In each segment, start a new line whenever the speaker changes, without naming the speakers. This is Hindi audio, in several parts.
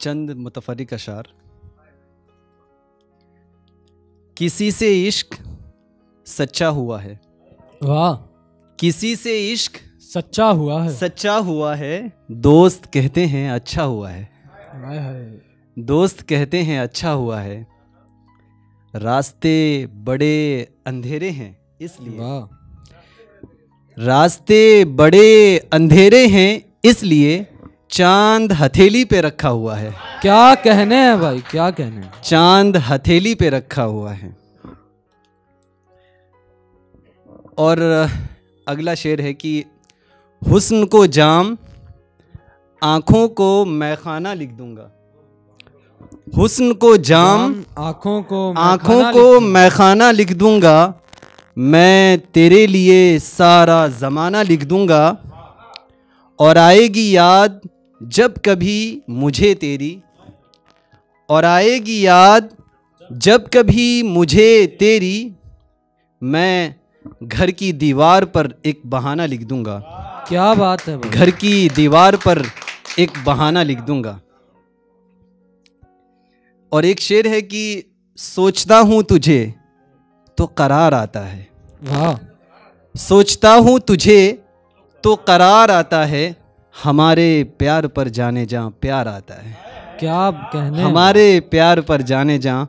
चंद मुतफर्रिक अशार। किसी से इश्क सच्चा हुआ है।
वाह।
किसी से इश्क
सच्चा हुआ है।
सच्चा हुआ है, दोस्त कहते हैं अच्छा हुआ है।
हाय हाय।
दोस्त कहते हैं अच्छा हुआ है, रास्ते बड़े अंधेरे हैं इसलिए।
वाह।
रास्ते बड़े अंधेरे हैं इसलिए चांद हथेली पे रखा हुआ है।
क्या कहने हैं भाई, क्या कहने हैं।
चांद हथेली पे रखा हुआ है। और अगला शेर है कि हुस्न को जाम, आंखों को मैखाना लिख दूंगा। हुस्न को जाम,
आंखों
को मैखाना लिख दूंगा। मैं तेरे लिए सारा ज़माना लिख दूंगा। और आएगी याद जब कभी मुझे तेरी, और आएगी याद जब कभी मुझे तेरी, मैं घर की दीवार पर एक बहाना लिख दूंगा।
क्या बात है भाई।
घर की दीवार पर एक बहाना लिख दूंगा। और एक शेर है कि सोचता हूँ तुझे तो करार आता है।
वाह।
सोचता हूँ तुझे तो करार आता है, हमारे प्यार पर जाने जा प्यार आता है।
क्या कहने।
हमारे प्यार पर जाने जा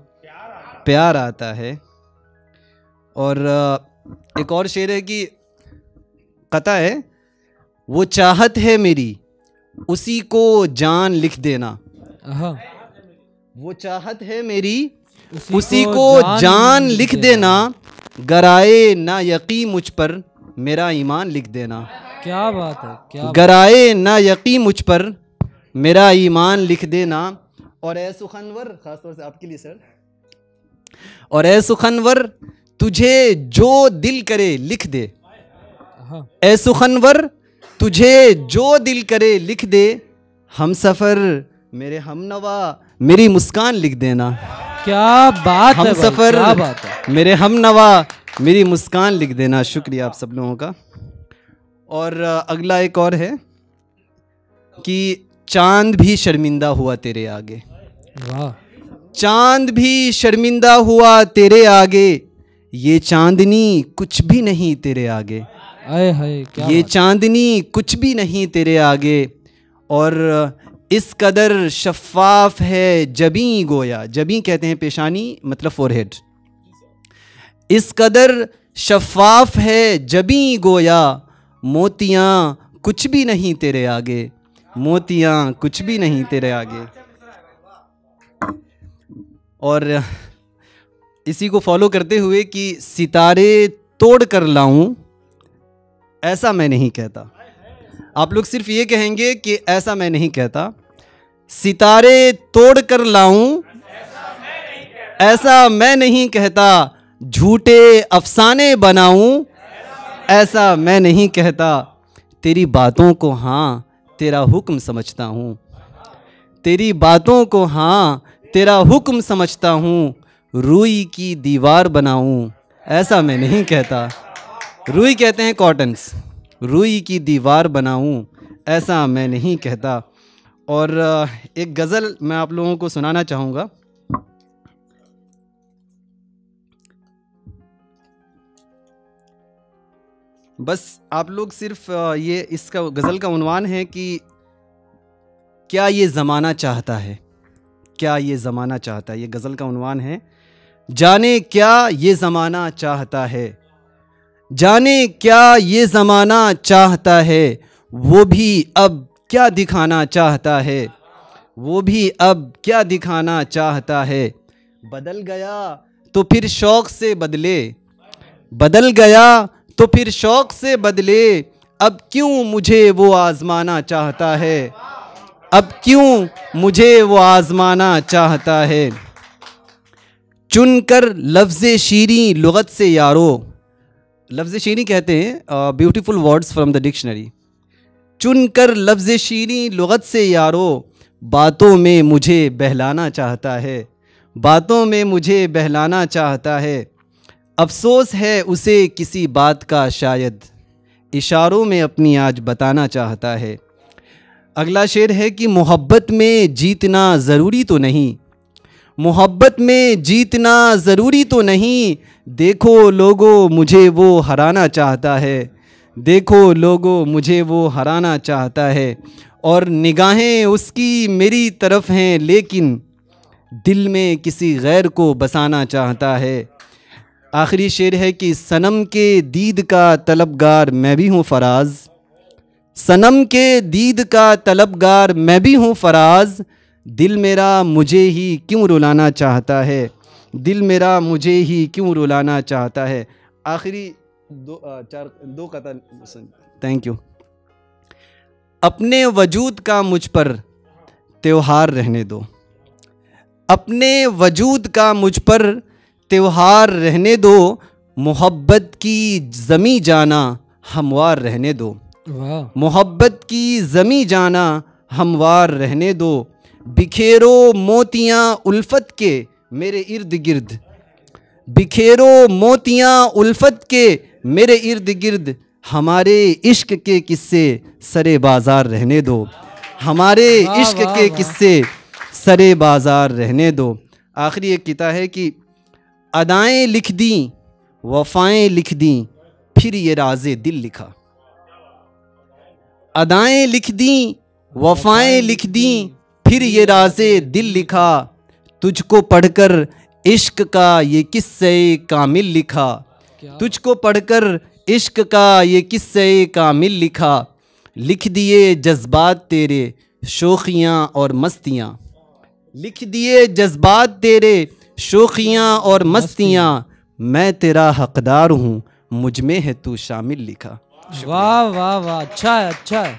प्यार आता है। और एक और शेर है कि कता है, वो चाहत है मेरी उसी को जान लिख देना। वो चाहत है मेरी उसी को जान लिख देना। गराए ना यकी मुझ पर मेरा ईमान लिख देना।
क्या बात है। क्या
गराए ना यकी मुझ पर मेरा ईमान लिख देना। और ए सुखनवर, खासतौर से आपके लिए सर, और ए सुखनवर तुझे जो दिल करे लिख दे। ए सुखनवर तुझे जो दिल करे लिख दे, हम सफ़र मेरे हमनवा मेरी मुस्कान लिख देना।
क्या बात है।
हम सफ़र
क्या बात है।
मेरे हमनवा मेरी मुस्कान लिख देना। शुक्रिया आप सब लोगों का। और अगला एक और है कि चांद भी शर्मिंदा हुआ तेरे आगे।
वाह।
चांद भी शर्मिंदा हुआ तेरे आगे, ये चांदनी कुछ भी नहीं तेरे आगे।
आए हाय। क्या
ये चांदनी कुछ भी नहीं तेरे आगे। और इस कदर शफ़ाफ है जबी गोया, जबी कहते हैं पेशानी, मतलब फोरहेड। इस कदर शफ़ाफ है जबी गोया, मोतियाँ कुछ भी नहीं तेरे आगे। मोतियाँ कुछ भी नहीं तेरे आगे। और इसी को फॉलो करते हुए कि सितारे तोड़ कर लाऊं, ऐसा मैं नहीं कहता। आप लोग सिर्फ ये कहेंगे कि ऐसा मैं नहीं कहता। सितारे तोड़ कर लाऊं, ऐसा मैं नहीं कहता। झूठे अफसाने बनाऊं, ऐसा मैं नहीं कहता। तेरी बातों को हाँ तेरा हुक्म समझता हूँ। तेरी बातों को हाँ तेरा हुक्म समझता हूँ। रुई की दीवार बनाऊं, ऐसा मैं नहीं कहता। रुई कहते हैं कॉटन्स। रुई की दीवार बनाऊं, ऐसा मैं नहीं कहता। और एक गज़ल मैं आप लोगों को सुनाना चाहूँगा। बस आप लोग सिर्फ ये इसका गज़ल का उन्वान है कि क्या ये ज़माना चाहता है। क्या ये ज़माना चाहता है, ये गज़ल का उन्वान है। जाने क्या ये ज़माना चाहता है, जाने क्या ये ज़माना चाहता है। वो भी अब क्या दिखाना चाहता है, वो भी अब क्या दिखाना चाहता है। बदल गया तो फिर शौक़ से बदले, बदल गया तो फिर शौक़ से बदले। अब क्यों मुझे वो आज़माना चाहता है, अब क्यों मुझे वो आज़माना चाहता है। चुनकर लफ्ज़ शीरी लुग़त से यारो, लफ्ज़ शीरी कहते हैं beautiful words from the dictionary. चुनकर लफ्ज़ शीरी लुग़त से यारो, बातों में मुझे बहलाना चाहता है, बातों में मुझे बहलाना चाहता है। अफसोस है उसे किसी बात का शायद, इशारों में अपनी आज बताना चाहता है। अगला शेर है कि मोहब्बत में जीतना ज़रूरी तो नहीं, मोहब्बत में जीतना ज़रूरी तो नहीं, देखो लोगों मुझे वो हराना चाहता है, देखो लोगों मुझे वो हराना चाहता है, और निगाहें उसकी मेरी तरफ हैं लेकिन दिल में किसी गैर को बसाना चाहता है। आखिरी शेर है कि सनम के दीद का तलबगार मैं भी हूँ फराज, सनम के दीद का तलबगार मैं भी हूँ फराज, दिल मेरा मुझे ही क्यों रुलाना चाहता है, दिल मेरा मुझे ही क्यों रुलाना चाहता है। आखिरी दो कतल। Thank you. अपने वजूद का मुझ पर त्योहार रहने दो, अपने वजूद का मुझ पर त्योहार रहने दो, मोहब्बत की ज़मी जाना हमवार रहने दो,
वाह।
मोहब्बत की ज़मी जाना हमवार रहने दो, बिखेरो मोतियाँ उल्फत के मेरे इर्द गिर्द, बिखेरो मोतियाँ उल्फत के मेरे इर्द गिर्द, हमारे इश्क के किस्से सरे बाज़ार रहने दो, हमारे इश्क के किस्से सरे बाज़ार रहने दो। आखिरी एक किता है कि अदाएँ लिख दी वफ़ाएँ लिख दी फिर ये राज़े दिल लिखा, अदाएँ लिख दी वफ़ाएँ लिख दी फिर ये राज़े दिल लिखा, तुझको पढ़कर इश्क का ये किस्से कामिल लिखा, तुझको पढ़कर इश्क का ये किस्से कामिल लिखा, लिख दिए जज्बात तेरे शोखियाँ और मस्तियाँ, लिख दिए जज्बात तेरे शोखियाँ और मस्तियाँ, मैं तेरा हकदार हूँ मुझ में है तू शामिल लिखा।
वाह वाह वाह, अच्छा है, अच्छा है।